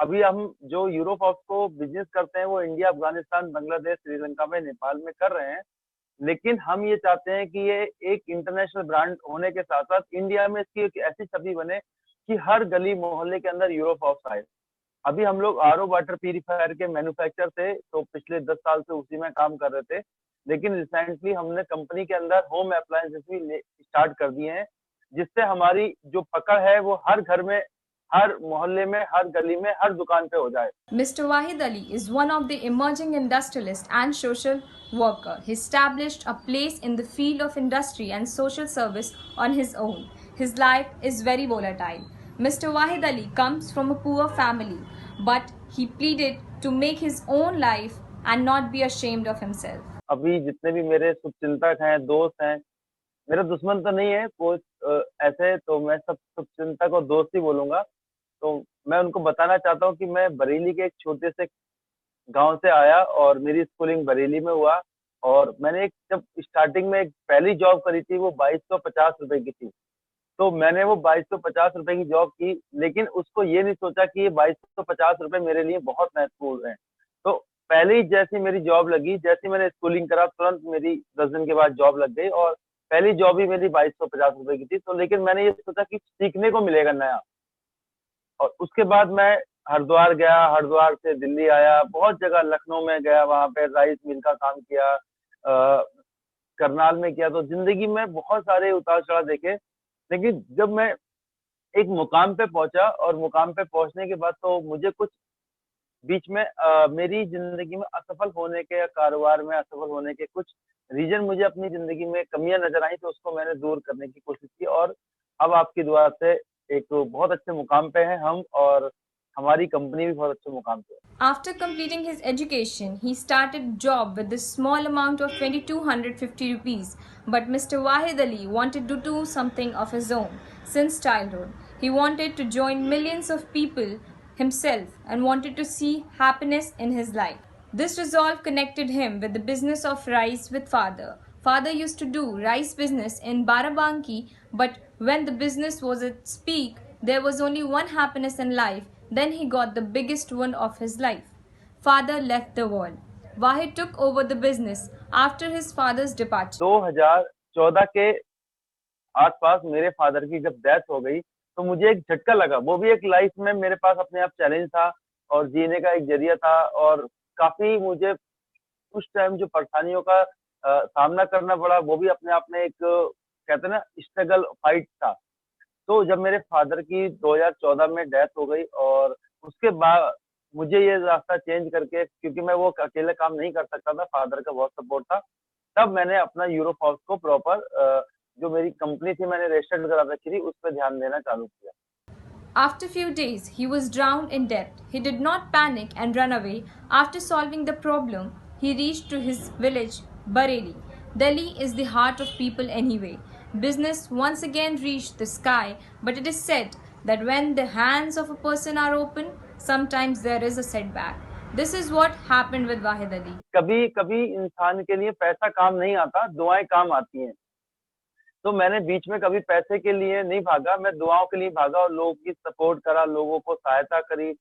अभी हम जो यूरोफॉक्स को बिजनेस करते हैं वो इंडिया, अफगानिस्तान, बांग्लादेश, श्रीलंका में, नेपाल में कर रहे हैं। लेकिन हम ये चाहते हैं कि ये एक इंटरनेशनल ब्रांड होने के साथ-साथ इंडिया में इसकी एक ऐसी छवि बने कि हर गली मोहल्ले के अंदर यूरोफॉक्स आए। अभी हम लोग आरओ वाटर प्यूरिफायर के मैन्युफैक्चर थे, तो पिछले 10 साल से उसी में काम कर रहे थे। लेकिन रिसेंटली हमने कंपनी के अंदर होम अप्लायंसेस भी स्टार्ट कर दिए हैं, जिससे हमारी जो पकड़ है वो हर घर में, हर मोहल्ले में, हर गली में, हर दुकान पे हो जाए। Mr. Wahid Ali is one of the emerging industrialist and social worker. He established a place in the field of industry and social service on his own. His life is very volatile. Mr. Wahid Ali comes from a poor family, but he pleaded to make his own life and not be ashamed of himself. अभी जितने भी मेरे शुभचिंतक हैं, दोस्त हैं, मेरा दुश्मन तो नहीं है कोई, ऐसे तो मैं सब शुभचिंतक और दोस्त ही बोलूँगा। तो मैं उनको बताना चाहता हूँ कि मैं बरेली के एक छोटे से गाँव से आया और मेरी स्कूलिंग बरेली में हुआ, और मैंने एक जब स्टार्टिंग में एक पहली जॉब करी थी वो ₹2250 की थी। तो मैंने वो ₹2250 की जॉब की, लेकिन उसको ये नहीं सोचा कि ये ₹2250 मेरे लिए बहुत महत्वपूर्ण हैं। तो पहले ही जैसे ही मेरी जॉब लगी, जैसे ही मैंने स्कूलिंग करा, तुरंत मेरी 10 दिन के बाद जॉब लग गई, और पहली जॉब ही मेरी ₹2250 की थी। तो लेकिन मैंने ये सोचा कि सीखने को मिलेगा नया, और उसके बाद मैं हरिद्वार गया, हरिद्वार से दिल्ली आया, बहुत जगह लखनऊ में गया, वहाँ पे राइस मिल का काम किया, करनाल में किया। तो ज़िंदगी में बहुत सारे उतार-चढ़ाव देखे। लेकिन जब मैं एक मुकाम पे पहुँचा, और मुकाम पे पहुँचने के बाद तो मुझे कुछ बीच में मेरी ज़िंदगी में असफल होने के या कारोबार में असफल होने के कुछ रीज़न, मुझे अपनी ज़िंदगी में कमियाँ नज़र आई, तो उसको मैंने दूर करने की कोशिश की, और अब आपकी दुआ से एक बहुत अच्छे मुकाम पे हैं हम, और हमारी कंपनी भी बहुत अच्छे मुकाम पे है। After completing his education, he started job with a small amount of 2250 rupees. But Mr. Wahid Ali wanted to do something of his own since childhood. He wanted to join millions of people himself and wanted to see happiness in his life. This resolve connected him with the business of rice with father. Father used to do rice business in Barabanki, but when the business was at its peak, there was only one happiness in life. Then he got the biggest one of his life. Father left the world. Wahid took over the business after his father's departure. 2014 के आस-पास मेरे father की जब death हो गई, तो मुझे एक झटका लगा। वो भी एक लाइफ में मेरे पास अपने आप चैलेंज था, और जीने का एक ज़रिया था, और काफ़ी मुझे उस टाइम जो परेशानियों का सामना करना पड़ा, वो भी अपने आप में एक कहते हैं ना स्ट्रगल फाइट था। तो जब मेरे फादर की 2014 में डेथ हो गई, और उसके बाद मुझे ये रास्ता चेंज करके, क्योंकि मैं वो अकेले काम नहीं कर सकता था, फादर का बहुत सपोर्ट था। तब मैंने अपना यूरोफॉक्स को प्रॉपर जो मेरी कंपनी थी मैंने रजिस्टर्ड करा रखी थी, उस पे ध्यान देना चालू किया। After few days, he was drowned in debt. He did not panic and run away. After solving the problem, he reached to his village, Bareilly. Delhi is the heart of people anyway. Business once again reached the sky, but it is said that when the hands of a person are open, sometimes there is a setback. This is what happened with Wahid Ali. कभी-कभी इंसान के लिए पैसा काम नहीं आता, दुआएँ काम आती हैं। तो मैंने बीच में कभी पैसे के लिए नहीं भागा, मैं दुआओं के लिए भागा, और लोगों की सपोर्ट करा, लोगों को सहायता करी,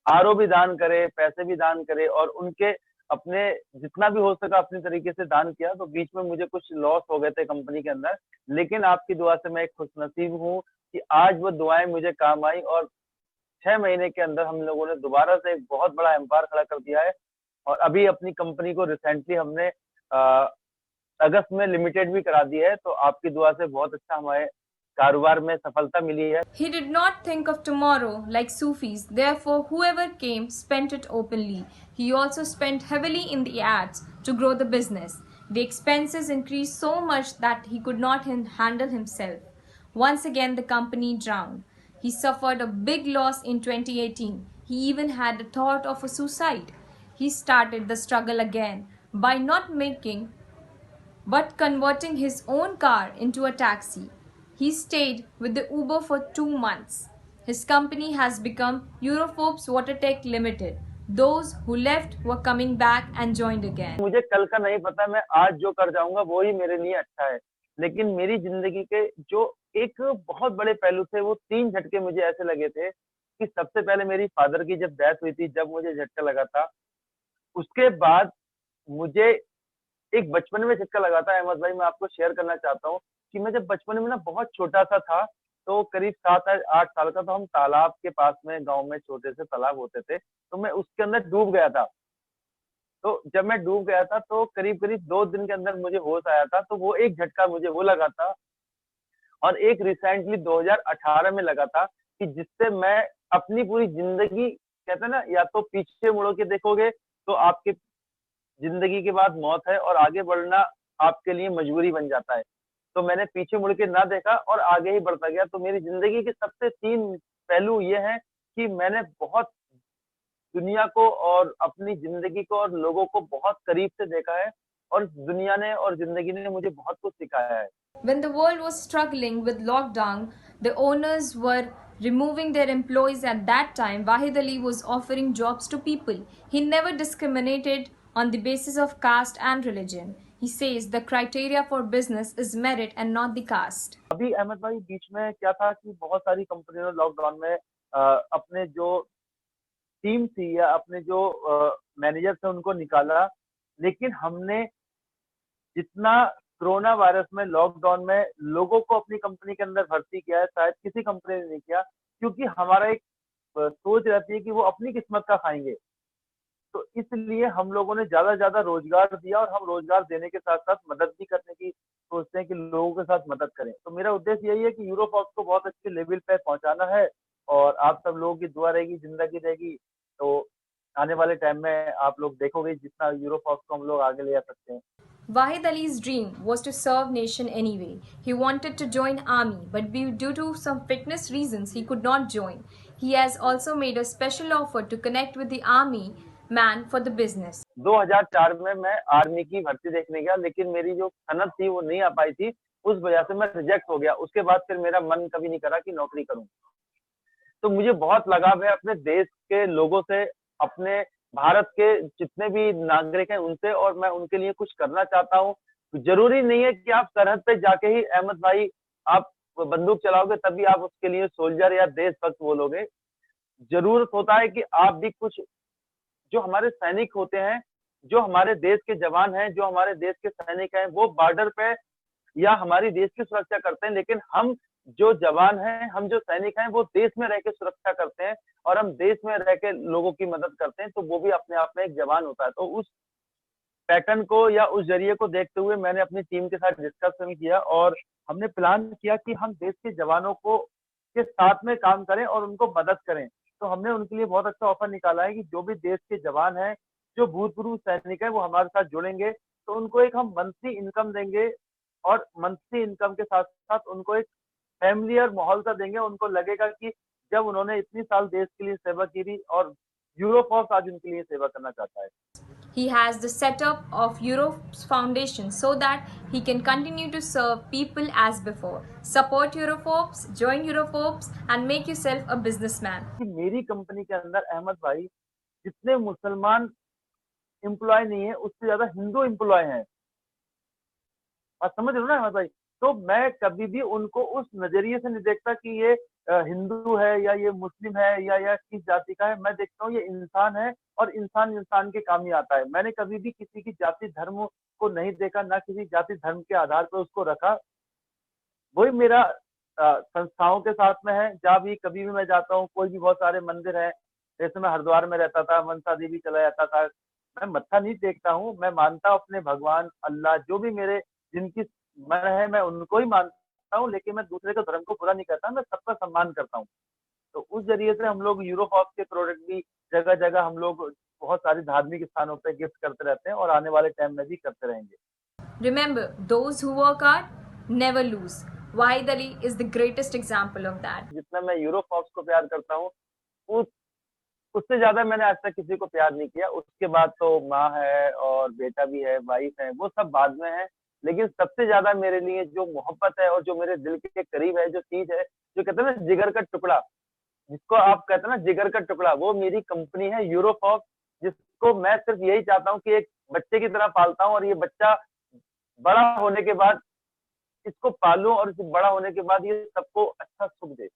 आरओ भी दान करे, पैसे भी दान करे, और उनके अपने जितना भी हो सका अपने तरीके से दान किया। तो बीच में मुझे कुछ लॉस हो गए थे कंपनी के अंदर, लेकिन आपकी दुआ से मैं एक खुशनसीब हूँ कि आज वो दुआएँ मुझे काम आई, और 6 महीने के अंदर हम लोगों ने दोबारा से एक बहुत बड़ा एम्पायर खड़ा कर दिया है, और अभी अपनी कंपनी को रिसेंटली हमने अगस्त में लिमिटेड भी करा दी है। तो आपकी दुआ से बहुत अच्छा हमारे कारोबार में सफलता मिली है। He did not think of tomorrow like Sufis, therefore, whoever came spent it openly. He also spent heavily in the ads to grow the business. The expenses increased so much that he could not handle himself. Once again, the company drowned. He suffered a big loss in 2018. He even had the thought of a suicide. He started the struggle again by not making but converting his own car into a taxi. He stayed with the Uber for 2 months. His company has become Euroforbes Watertech Limited. Those who left were coming back and joined again. मुझे कल का नहीं पता, मैं आज जो कर जाऊंगा वो ही मेरे लिए अच्छा है। लेकिन मेरी जिंदगी के जो एक बहुत बड़े पहलू थे, वो 3 झटके मुझे ऐसे लगे थे कि सबसे पहले मेरी फादर की जब डेथ हुई थी, जब मुझे झटका लगा था, उसके बाद मुझे एक बचपन में झटका लगा था अहमद भाई, मैं आपको शेयर करना चाहता हूँ कि मैं जब बचपन में ना बहुत छोटा-सा था, तो करीब 7 या 8 साल का, तो हम तालाब के पास में गाँव में छोटे से तालाब होते थे, तो मैं उसके अंदर डूब गया था। तो जब मैं डूब गया था तो करीब-करीब 2 दिन के अंदर मुझे होश आया था, तो वो एक झटका मुझे वो लगा था और एक रिसेंटली 2018 में लगा था कि जिससे मैं अपनी पूरी ज़िंदगी कहते हैं ना या तो पीछे मुड़ के देखोगे तो आपकी ज़िंदगी के बाद मौत है और आगे बढ़ना आपके लिए मजबूरी बन जाता है। तो मैंने पीछे मुड़ के ना देखा और आगे ही बढ़ता गया। तो मेरी ज़िंदगी के सबसे 3 पहलू ये हैं कि मैंने बहुत दुनिया को और अपनी ज़िंदगी को और लोगों को बहुत करीब से देखा है और दुनिया ने और ज़िंदगी ने मुझे बहुत कुछ सिखाया है। When the world was struggling with lockdown, the owners were removing their employees at that time. Wahid Ali was offering jobs to people. He never discriminated on the basis of caste and religion. He says the criteria for business is merit and not the caste. अभी अहमद भाई बीच में क्या था कि बहुत सारी कंपनियों ने लॉकडाउन में अपने जो टीम थी या अपने जो मैनेजर थे उनको निकाला। लेकिन हमने जितना कोरोना वायरस में लॉकडाउन में लोगों को अपनी कंपनी के अंदर भर्ती किया है, शायद किसी कंपनी ने नहीं किया, क्योंकि हमारा एक सोच रहती है कि वो अपनी किस्मत का खाएँगे। तो इसलिए हम लोगों ने ज़्यादा से ज़्यादा रोज़गार दिया और हम रोज़गार देने के साथ-साथ मदद भी करने की सोचते हैं कि लोगों के साथ मदद करें। तो मेरा उद्देश्य यही है कि यूरोफॉक्स को बहुत अच्छे लेवल पे पहुँचाना है और आप सब लोगों की दुआ रहेगी, ज़िंदगी रहेगी, तो आने वाले टाइम में आप लोग देखोगे जितना यूरोफॉक्स को हम लोग आगे ले जा सकते हैं। Wahid Ali's dream was to serve nation anyway. He wanted to join army, but due to some fitness reasons he could not join. He has also made a special offer to connect with the army man for the business. 2004 में मैं army की भर्ती देखने गया, लेकिन मेरी जो सनद थी वो नहीं आ पाई थी, उस वजह से मैं रिजेक्ट हो गया। उसके बाद फिर मेरा मन कभी नहीं करा कि नौकरी करूँ। तो मुझे बहुत लगाव है अपने देश के लोगों से, अपने भारत के जितने भी नागरिक हैं उनसे और मैं उनके लिए कुछ करना चाहता हूँ। ज़रूरी नहीं है कि आप सरहद पे जाके ही अहमद भाई आप बंदूक चलाओगे तभी आप उसके लिए सोल्जर या देशभक्त बोलोगे। ज़रूरत होता है कि आप भी कुछ जो हमारे सैनिक होते हैं, जो हमारे देश के जवान हैं, जो हमारे देश के सैनिक हैं, वो बॉर्डर पे या हमारी देश की सुरक्षा करते हैं, लेकिन हम जो जवान हैं, हम जो सैनिक हैं, वो देश में रह के सुरक्षा करते हैं और हम देश में रह के लोगों की मदद करते हैं, तो वो भी अपने आप में एक जवान होता है। तो उस पैटर्न को या उस ज़रिए को देखते हुए मैंने अपनी टीम के साथ डिस्कशन किया और हमने प्लान किया कि हम देश के जवानों को के साथ में काम करें और उनको मदद करें। तो हमने उनके लिए बहुत अच्छा ऑफ़र निकाला है कि जो भी देश के जवान हैं, जो भूतपूर्व सैनिक हैं, वो हमारे साथ जुड़ेंगे, तो उनको एक हम मंथली इनकम देंगे और मंथली इनकम के साथ-साथ उनको एक फ़ैमिलियर माहौल सा देंगे। उनको लगेगा कि जब उन्होंने इतनी साल देश के लिए सेवा की थी और यूरोफॉर्स आज उनके लिए सेवा करना चाहता है। He has the setup of Europe's foundation so that he can continue to serve people as before. Support Europhobes, join Europhobes, and make yourself a businessman. कि मेरी कंपनी के अंदर अहमद भाई जितने मुसलमान एम्प्लॉयी नहीं है, उससे ज़्यादा हिंदू एम्प्लॉयी हैं। आप समझ रहे हो ना अहमद भाई? तो मैं कभी भी उनको उस नज़रिए से नहीं देखता कि ये हिंदू है या ये मुस्लिम है या किस जाति का है। मैं देखता हूँ ये इंसान है और इंसान इंसान के काम ही आता है। मैंने कभी भी किसी की जाति धर्म को नहीं देखा, ना किसी जाति धर्म के आधार पर उसको रखा। वही मेरा संस्थाओं के साथ में है, जहाँ भी कभी भी मैं जाता हूँ, कोई भी बहुत सारे मंदिर हैं, जैसे मैं हरिद्वार में रहता था, मनसा देवी चला जाता था। मैं मत्था नहीं टेकता हूँ, मैं मानता हूँ अपने भगवान, अल्लाह जो भी मेरे जिनकी मन है मैं उनको ही मानता हूँ, लेकिन मैं दूसरे के धर्म को बुरा नहीं करता, मैं सबका सम्मान करता हूँ। तो उस ज़रिए से हम लोग यूरोफॉक्स के प्रोडक्ट भी जगह-जगह हम लोग बहुत सारे धार्मिक स्थानों पे गिफ्ट करते रहते हैं और आने वाले टाइम में भी करते रहेंगे। Remember, those who work hard never lose. Wahid Ali is the greatest example of that. जितना मैं यूरोफॉक्स को प्यार करता हूँ, उस उससे ज़्यादा मैंने आज तक किसी को प्यार नहीं किया। उसके बाद तो माँ है और बेटा भी है, वाइफ़ है, वो सब बाद में है। लेकिन सबसे ज़्यादा मेरे लिए जो मोहब्बत है और जो मेरे दिल के करीब है, जो चीज़ है, जो कहते हैं ना जिगर का टुकड़ा, जिसको आप कहते हैं ना जिगर का टुकड़ा, वो मेरी कंपनी है यूरोफॉक्स, जिसको मैं सिर्फ़ यही चाहता हूँ कि एक बच्चे की तरह पालता हूँ और ये बच्चा बड़ा होने के बाद इसको पालूँ और इसे बड़ा होने के बाद ये सबको अच्छा सुख दे।